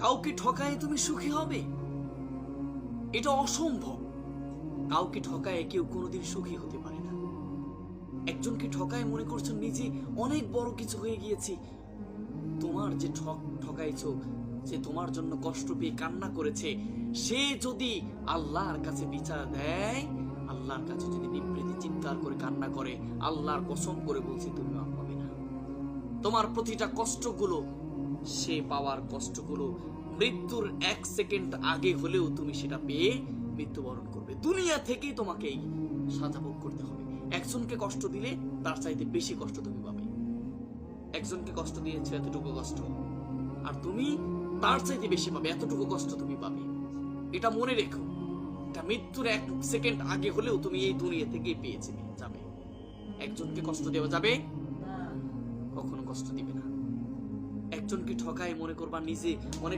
কাউকে ঠকায় তুমি সুখী হবে? এটা অসম্ভব। কাউকে ঠকায় কেউ কোনোদিন সুখী হতে পারে না। একজনকে ঠকায় মনে করছো নিজে অনেক বড় কিছু হয়ে গিয়েছি। তোমার যে ঠকাইছো, যে তোমার জন্য কষ্ট পেয়ে কান্না করেছে, সে যদি আল্লাহর কাছে বিচার দেয়, আল্লাহর কাছে যদি নিবৃত্তি চিৎকার করে কান্না করে, আল্লাহর কসম করে বলছি তুমি মাফ পাবে না। তোমার প্রতিটা কষ্টগুলো, সে পাওয়ার কষ্টগুলো মৃত্যুর 1 সেকেন্ড আগে হলেও তুমি সেটা পেয়ে মৃত্যুবরণ করবে। দুনিয়া থেকেই তোমাকে এই সাজা ভোগ করতে হবে। একজনকে কষ্ট দিলে তার চাইতে বেশি কষ্ট তুমি পাবে। একজনকে কষ্ট দিয়েছে এতটুকু কষ্ট, আর তুমি তার চাইতে বেশি পাবে, এতটুকু কষ্ট তুমি পাবে। এটা মনে রেখো। এটা মৃত্যুর 1 সেকেন্ড আগে হলেও তুমি এই দুনিয়া থেকেই পেয়েছে যাবে। একজনকে কষ্ট দেওয়া যাবে, কখনো কষ্ট দিবে না। একজনকে ঠকায় মনে করবা নিজে অনেক